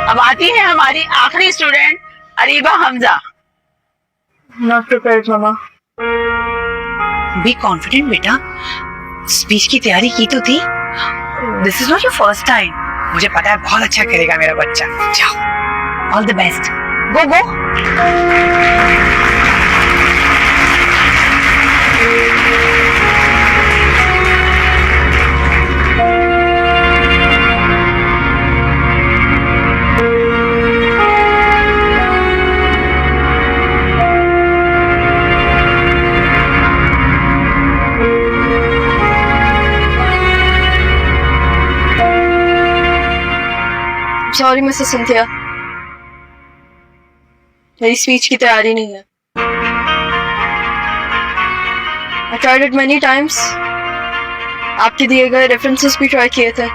अब आती है हमारी आखिरी student Areeba Hamza. Not prepared मामा। बी कॉन्फिडेंट बेटा, स्पीच की तैयारी की तो थी। This is not your first time. मुझे पता है बहुत अच्छा करेगा मेरा बच्चा। जाओ, all the best, go go. Sorry Mrs Cynthia, मेरी स्पीच की तैयारी नहीं है। I tried it many times. आपके दिए गए रेफरेंसेस भी ट्राई किए थे।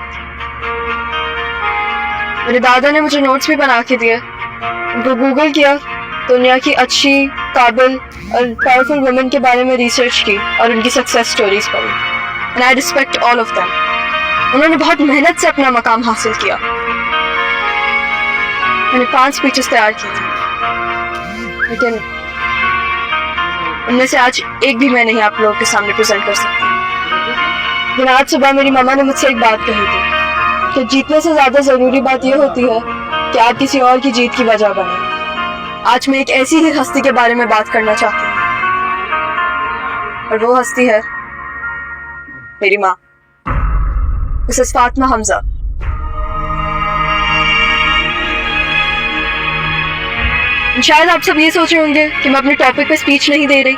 मेरे दादा ने मुझे नोट्स भी बना के दिए। उनको गूगल किया, दुनिया की अच्छी, काबिल और पावरफुल वुमेन के बारे में रिसर्च की और उनकी सक्सेस स्टोरीज पढ़ी। And I respect all of them. उन्होंने बहुत मेहनत से अपना मकाम हासिल किया। मैंने 5 स्पीचेस तैयार की थी, लेकिन उनमें से आज एक भी मैं नहीं आप लोगों के सामने प्रेजेंट कर सकती। लेकिन आज सुबह मेरी मामा ने मुझसे एक बात कही थी कि जीतने से ज्यादा जरूरी बात यह होती है कि आप किसी और की जीत की वजह बने। आज मैं एक ऐसी ही हस्ती के बारे में बात करना चाहती हूँ, और वो हस्ती है मेरी माँ, मिसेस फातिमा हमजा। शायद आप सब ये सोच रहे होंगे कि मैं अपने टॉपिक पे स्पीच नहीं दे रही।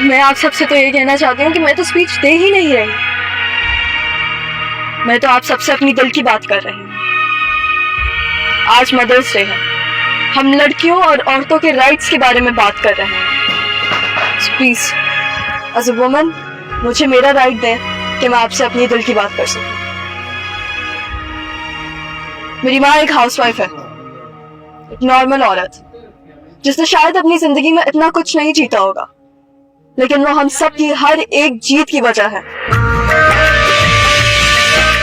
मैं आप सबसे तो ये कहना चाहती हूँ कि मैं तो स्पीच दे ही नहीं रही। मैं तो आप सबसे अपनी दिल की बात कर रही हूँ। आज मदर्स डे है, हम लड़कियों और औरतों के राइट्स के बारे में बात कर रहे हैं। प्लीज एज अ वुमन मुझे मेरा राइट दें कि मैं आपसे अपनी दिल की बात कर सकूं। मेरी माँ एक हाउसवाइफ है, एक नॉर्मल औरत जिसने शायद अपनी जिंदगी में इतना कुछ नहीं जीता होगा, लेकिन वो हम सब की हर एक जीत की वजह है।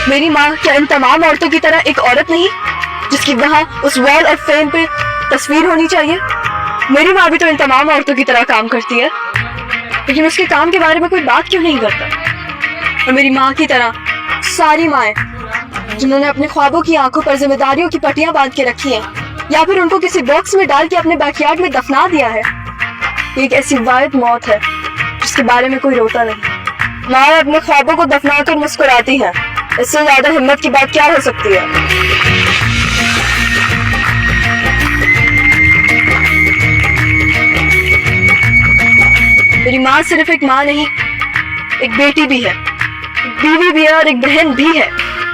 मेरी माँ क्या इन तमाम औरतों की तरह एक औरत नहीं जिसकी वहां उस वॉल ऑफ फेम पे तस्वीर होनी चाहिए? मेरी माँ भी तो इन तमाम औरतों की तरह काम करती है, लेकिन उसके काम के बारे में कोई बात क्यों नहीं करता? और मेरी माँ की तरह सारी माएं जिन्होंने अपने ख्वाबों की आंखों पर जिम्मेदारियों की पट्टियां बांध के रखी हैं, या फिर उनको किसी बॉक्स में डाल के अपने बैकयार्ड में दफना दिया है, एक ऐसी वाहिद मौत है जिसके बारे में कोई रोता नहीं। माँ अपने ख्वाबों को दफनाकर मुस्कुराती हैं, इससे ज्यादा हिम्मत की बात क्या हो सकती है? मेरी माँ सिर्फ एक माँ नहीं, एक बेटी भी है, एक बीवी भी है और एक बहन भी है।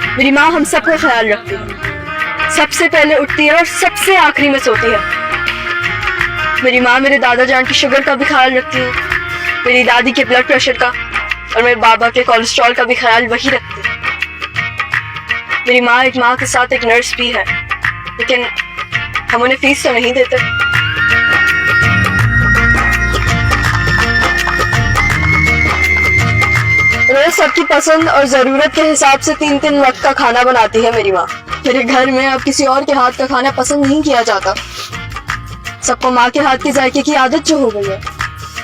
मेरी माँ हम सबका ख्याल रखती है, सबसे पहले उठती है और सबसे आखिरी में सोती है। मेरी माँ मेरे दादा जान की शुगर का भी ख्याल रखती है, मेरी दादी के ब्लड प्रेशर का और मेरे बाबा के कोलेस्ट्रॉल का भी ख्याल वही रखती है। मेरी माँ एक माँ के साथ एक नर्स भी है, लेकिन हम उन्हें फीस तो नहीं देते। उन्हें सबकी पसंद और जरूरत के हिसाब से 3-3 वक्त का खाना बनाती है मेरी माँ। मेरे घर में अब किसी और के हाथ का खाना पसंद नहीं किया जाता। सबको माँ के हाथ के जायके की आदत जो हो गई है।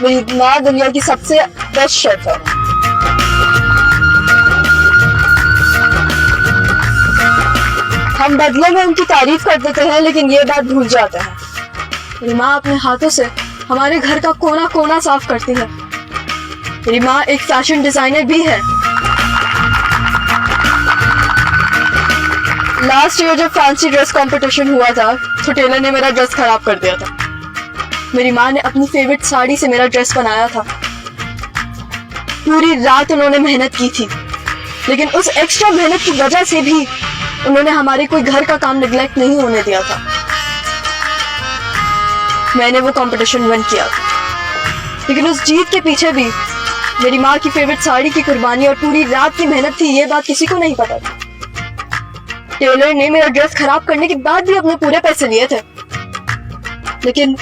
मेरी माँ दुनिया की सबसे बेस्ट शेफ है। हम बदले में उनकी तारीफ कर देते हैं, लेकिन ये बात भूल जाते हैं मेरी माँ अपने हाथों से हमारे घर का कोना कोना साफ करती है। मेरी माँ एक फैशन डिजाइनर भी है। लास्ट ईयर जब फैंसी ड्रेस कंपटीशन हुआ था तो टेलर ने मेरा ड्रेस खराब कर दिया था। मेरी माँ ने अपनी फेवरेट साड़ी से मेरा ड्रेस बनाया था। पूरी रात उन्होंने मेहनत की थी, लेकिन उस एक्स्ट्रा मेहनत की वजह से भी उन्होंने हमारे कोई घर का काम निगलेक्ट नहीं होने दिया था। मैंने वो कंपटीशन विन किया था, लेकिन उस जीत के पीछे भी मेरी माँ की फेवरेट साड़ी की कुर्बानी और पूरी रात की मेहनत थी। ये बात किसी को नहीं पता था। टेलर ने मेरा ड्रेस खराब करने के बाद भी अपने पूरे पैसे लिए थे, लेकिन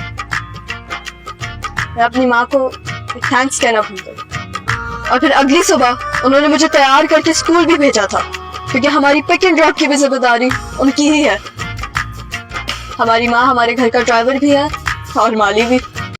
मैं अपनी माँ को थैंक्स कहना भूल गई। और फिर अगली सुबह उन्होंने मुझे तैयार करके स्कूल भी भेजा था, क्योंकि हमारी पिक एंड ड्रॉप की भी जिम्मेदारी उनकी ही है। हमारी माँ हमारे घर का ड्राइवर भी है और माली भी।